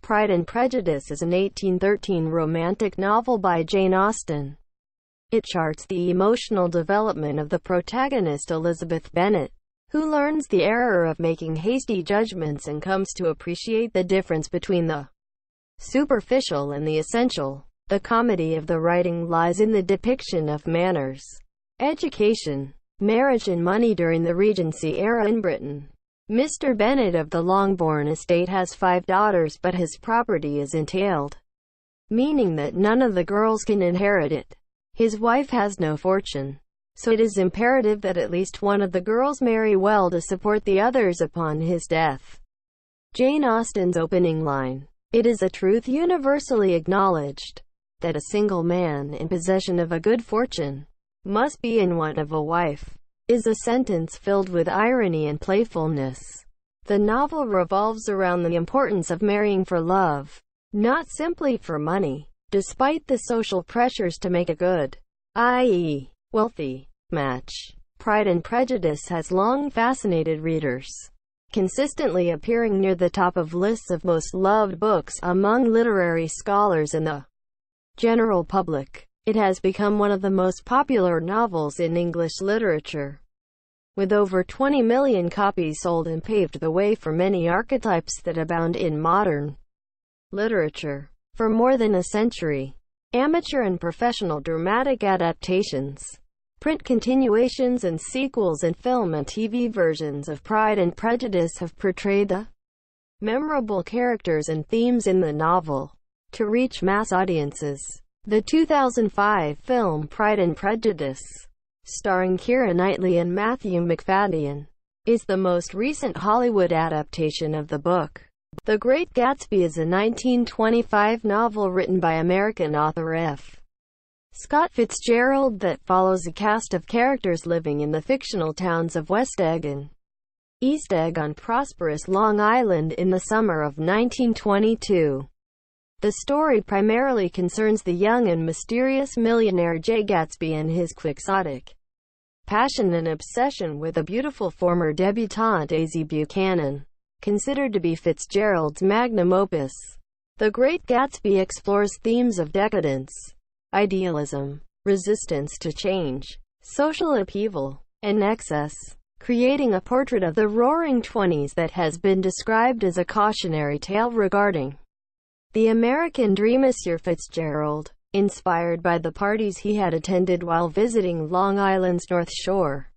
Pride and Prejudice is an 1813 romantic novel by Jane Austen. It charts the emotional development of the protagonist Elizabeth Bennet, who learns the error of making hasty judgments and comes to appreciate the difference between the superficial and the essential. The comedy of the writing lies in the depiction of manners, education, marriage and money during the Regency era in Britain. Mr. Bennet of the Longbourn estate has 5 daughters, but his property is entailed, meaning that none of the girls can inherit it. His wife has no fortune, so it is imperative that at least one of the girls marry well to support the others upon his death. Jane Austen's opening line, "It is a truth universally acknowledged, that a single man in possession of a good fortune must be in want of a wife," is a sentence filled with irony and playfulness. The novel revolves around the importance of marrying for love, not simply for money, despite the social pressures to make a good, i.e., wealthy, match. Pride and Prejudice has long fascinated readers, consistently appearing near the top of lists of most loved books among literary scholars and the general public. It has become one of the most popular novels in English literature, with over 20 million copies sold, and paved the way for many archetypes that abound in modern literature. For more than a century, amateur and professional dramatic adaptations, print continuations and sequels, and film and TV versions of Pride and Prejudice have portrayed the memorable characters and themes in the novel to reach mass audiences. The 2005 film Pride and Prejudice, starring Keira Knightley and Matthew Macfadyen, is the most recent Hollywood adaptation of the book. The Great Gatsby is a 1925 novel written by American author F. Scott Fitzgerald that follows a cast of characters living in the fictional towns of West Egg and East Egg on prosperous Long Island in the summer of 1922. The story primarily concerns the young and mysterious millionaire Jay Gatsby and his quixotic passion and obsession with a beautiful former debutante Daisy Buchanan, considered to be Fitzgerald's magnum opus. The Great Gatsby explores themes of decadence, idealism, resistance to change, social upheaval, and excess, creating a portrait of the Roaring Twenties that has been described as a cautionary tale regarding the American dream. Monsieur Fitzgerald, inspired by the parties he had attended while visiting Long Island's North Shore,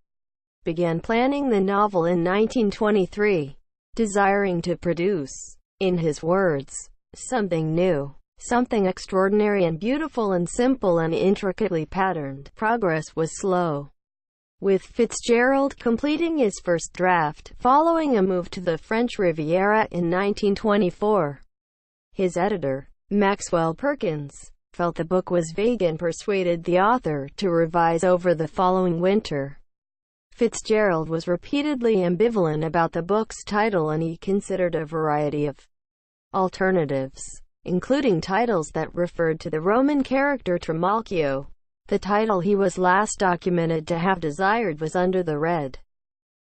began planning the novel in 1923, desiring to produce, in his words, something new, something extraordinary and beautiful and simple and intricately patterned. Progress was slow, with Fitzgerald completing his first draft following a move to the French Riviera in 1924. His editor, Maxwell Perkins, felt the book was vague and persuaded the author to revise over the following winter. Fitzgerald was repeatedly ambivalent about the book's title, and he considered a variety of alternatives, including titles that referred to the Roman character Trimalchio. The title he was last documented to have desired was Under the Red,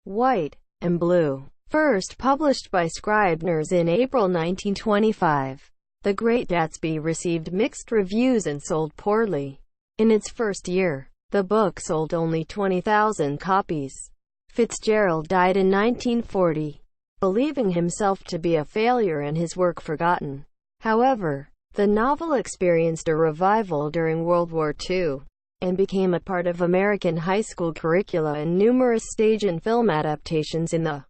White, and Blue. First published by Scribner's in April 1925, The Great Gatsby received mixed reviews and sold poorly. In its first year, the book sold only 20,000 copies. Fitzgerald died in 1940, believing himself to be a failure and his work forgotten. However, the novel experienced a revival during World War II, and became a part of American high school curricula and numerous stage and film adaptations in the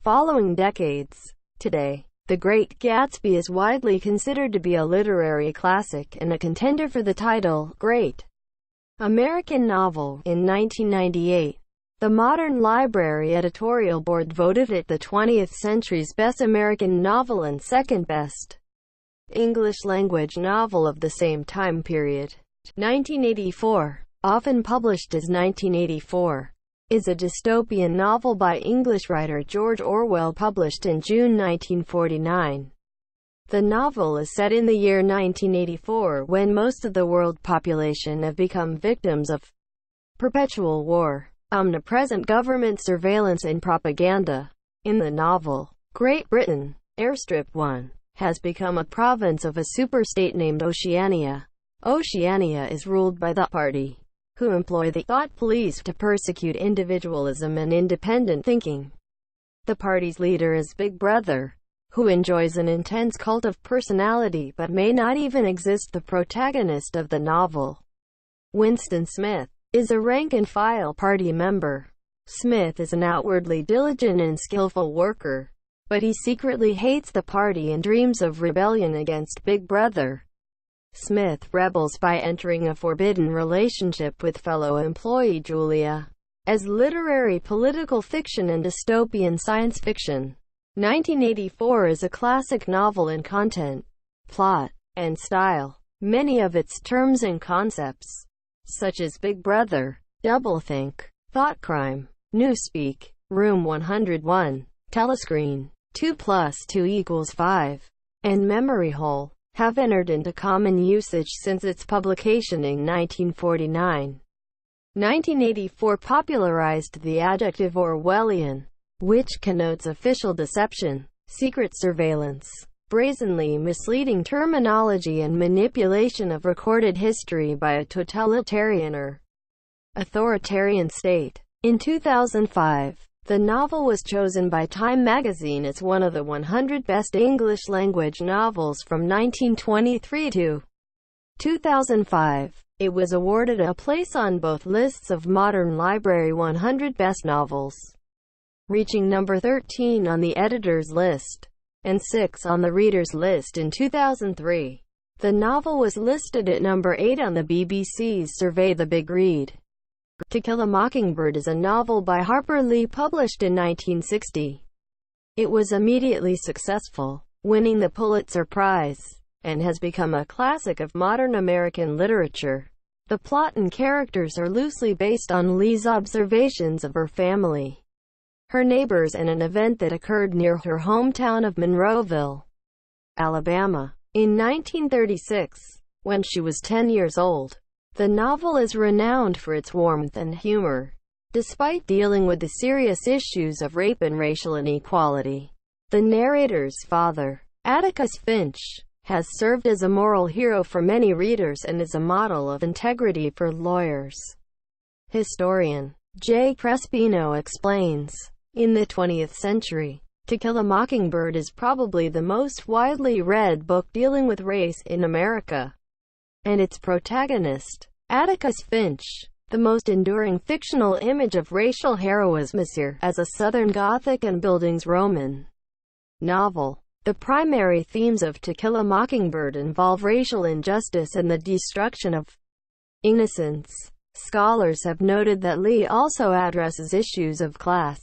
following decades. Today, The Great Gatsby is widely considered to be a literary classic and a contender for the title, Great American Novel. In 1998, the Modern Library editorial board voted it the 20th century's best American novel and second best English-language novel of the same time period. 1984, often published as 1984, is a dystopian novel by English writer George Orwell, published in June 1949. The novel is set in the year 1984, when most of the world population have become victims of perpetual war, omnipresent government surveillance and propaganda. In the novel, Great Britain, Airstrip 1, has become a province of a superstate named Oceania. Oceania is ruled by the party, who employ the thought police to persecute individualism and independent thinking. The party's leader is Big Brother, who enjoys an intense cult of personality but may not even exist. The protagonist of the novel, Winston Smith, is a rank-and-file party member. Smith is an outwardly diligent and skillful worker, but he secretly hates the party and dreams of rebellion against Big Brother. Smith rebels by entering a forbidden relationship with fellow employee Julia. As literary political fiction and dystopian science fiction, 1984 is a classic novel in content, plot, and style. Many of its terms and concepts, such as Big Brother, doublethink, thought crime, newspeak, Room 101, telescreen, 2 + 2 = 5, and memory hole, have entered into common usage since its publication in 1949. 1984 popularized the adjective Orwellian, which connotes official deception, secret surveillance, brazenly misleading terminology and manipulation of recorded history by a totalitarian or authoritarian state. In 2005, the novel was chosen by Time magazine as one of the 100 best English-language novels from 1923 to 2005. It was awarded a place on both lists of Modern Library 100 Best Novels, reaching number 13 on the editor's list, and 6 on the reader's list in 2003. The novel was listed at number 8 on the BBC's survey The Big Read. To Kill a Mockingbird is a novel by Harper Lee published in 1960. It was immediately successful, winning the Pulitzer Prize, and has become a classic of modern American literature. The plot and characters are loosely based on Lee's observations of her family, her neighbors, and an event that occurred near her hometown of Monroeville, Alabama, in 1936, when she was 10 years old. The novel is renowned for its warmth and humor, despite dealing with the serious issues of rape and racial inequality. The narrator's father, Atticus Finch, has served as a moral hero for many readers and is a model of integrity for lawyers. Historian Jay Crespino explains, in the 20th century, To Kill a Mockingbird is probably the most widely read book dealing with race in America, and its protagonist, Atticus Finch, the most enduring fictional image of racial heroism is here, as a Southern Gothic and Bildungsroman novel. The primary themes of To Kill a Mockingbird involve racial injustice and the destruction of innocence. Scholars have noted that Lee also addresses issues of class,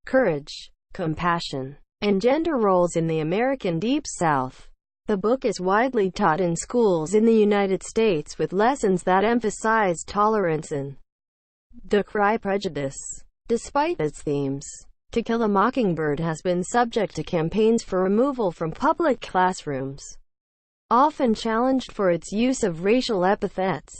courage, compassion, and gender roles in the American Deep South. The book is widely taught in schools in the United States with lessons that emphasize tolerance and decry prejudice. Despite its themes, To Kill a Mockingbird has been subject to campaigns for removal from public classrooms, often challenged for its use of racial epithets.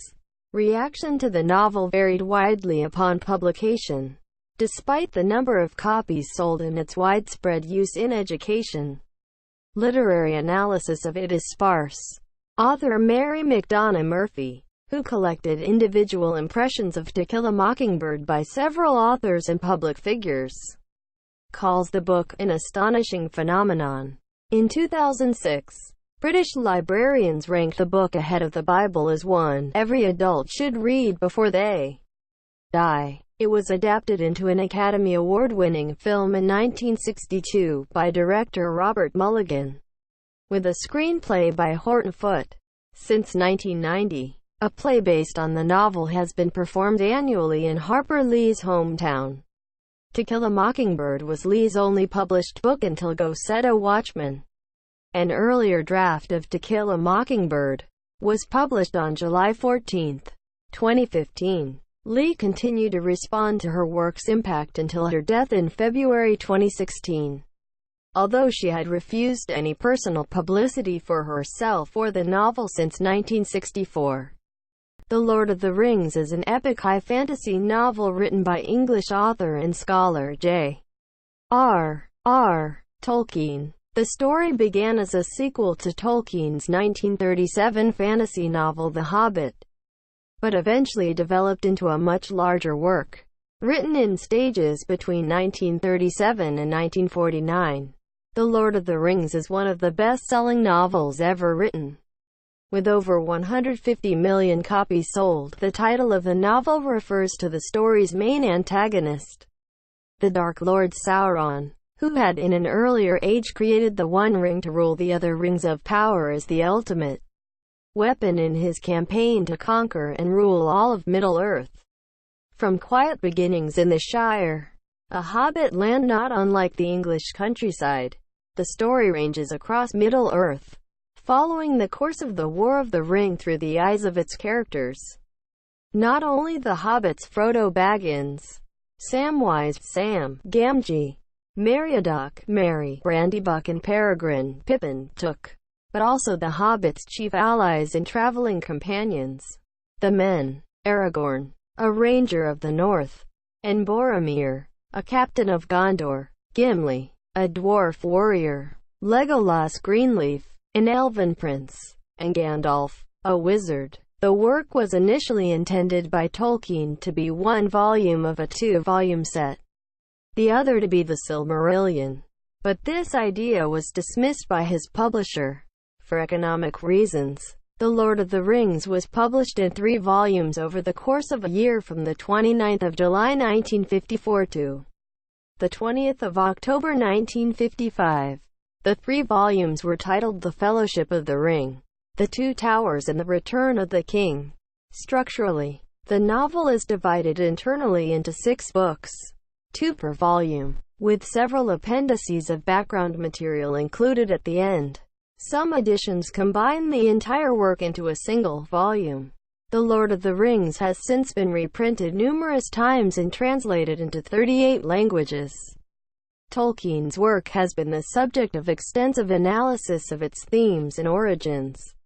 Reaction to the novel varied widely upon publication, despite the number of copies sold and its widespread use in education. Literary analysis of it is sparse. Author Mary McDonough Murphy, who collected individual impressions of To Kill a Mockingbird by several authors and public figures, calls the book an astonishing phenomenon. In 2006, British librarians ranked the book ahead of the Bible as one every adult should read before they die. It was adapted into an Academy Award-winning film in 1962 by director Robert Mulligan, with a screenplay by Horton Foote. Since 1990, a play based on the novel has been performed annually in Harper Lee's hometown. To Kill a Mockingbird was Lee's only published book until Go Set a Watchman. An earlier draft of To Kill a Mockingbird was published on July 14, 2015. Lee continued to respond to her work's impact until her death in February 2016. Although she had refused any personal publicity for herself or the novel since 1964. The Lord of the Rings is an epic high fantasy novel written by English author and scholar J.R.R. Tolkien. The story began as a sequel to Tolkien's 1937 fantasy novel The Hobbit, but eventually developed into a much larger work. Written in stages between 1937 and 1949, The Lord of the Rings is one of the best-selling novels ever written. With over 150 million copies sold, the title of the novel refers to the story's main antagonist, the Dark Lord Sauron, who had in an earlier age created the One Ring to rule the other rings of power as the ultimate weapon in his campaign to conquer and rule all of Middle-earth. From quiet beginnings in the Shire, a hobbit land not unlike the English countryside, the story ranges across Middle-earth, following the course of the War of the Ring through the eyes of its characters. Not only the hobbits Frodo Baggins, Samwise Sam, Gamgee, Meriadoc Merry, Brandybuck and Peregrine Pippin took, but also the hobbits' chief allies and traveling companions, the men, Aragorn, a ranger of the north, and Boromir, a captain of Gondor, Gimli, a dwarf warrior, Legolas Greenleaf, an elven prince, and Gandalf, a wizard. The work was initially intended by Tolkien to be one volume of a two-volume set, the other to be the Silmarillion. But this idea was dismissed by his publisher. For economic reasons, The Lord of the Rings was published in 3 volumes over the course of a year from the 29th of July 1954 to the 20th of October 1955. The 3 volumes were titled The Fellowship of the Ring, The Two Towers and The Return of the King. Structurally, the novel is divided internally into 6 books, 2 per volume, with several appendices of background material included at the end. Some editions combine the entire work into a single volume. The Lord of the Rings has since been reprinted numerous times and translated into 38 languages. Tolkien's work has been the subject of extensive analysis of its themes and origins.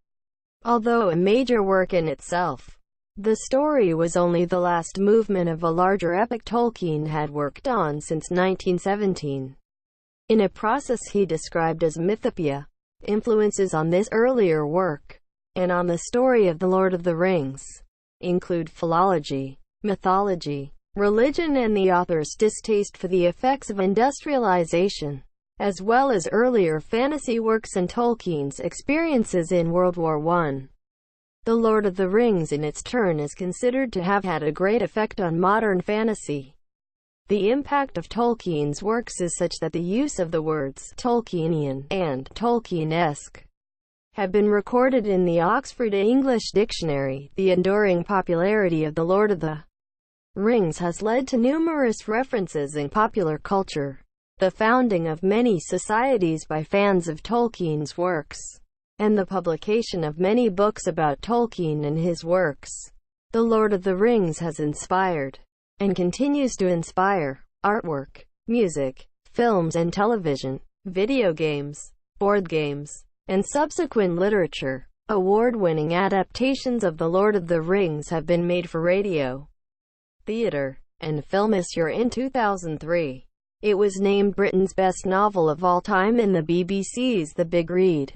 Although a major work in itself, the story was only the last movement of a larger epic Tolkien had worked on since 1917. In a process he described as mythopoeia, influences on this earlier work, and on the story of The Lord of the Rings, include philology, mythology, religion and the author's distaste for the effects of industrialization, as well as earlier fantasy works and Tolkien's experiences in World War I. The Lord of the Rings in its turn is considered to have had a great effect on modern fantasy. The impact of Tolkien's works is such that the use of the words Tolkienian and Tolkienesque have been recorded in the Oxford English Dictionary. The enduring popularity of The Lord of the Rings has led to numerous references in popular culture, the founding of many societies by fans of Tolkien's works, and the publication of many books about Tolkien and his works. The Lord of the Rings has inspired, and continues to inspire, artwork, music, films and television, video games, board games, and subsequent literature. Award-winning adaptations of The Lord of the Rings have been made for radio, theater, and film. In 2003, it was named Britain's best novel of all time in the BBC's The Big Read.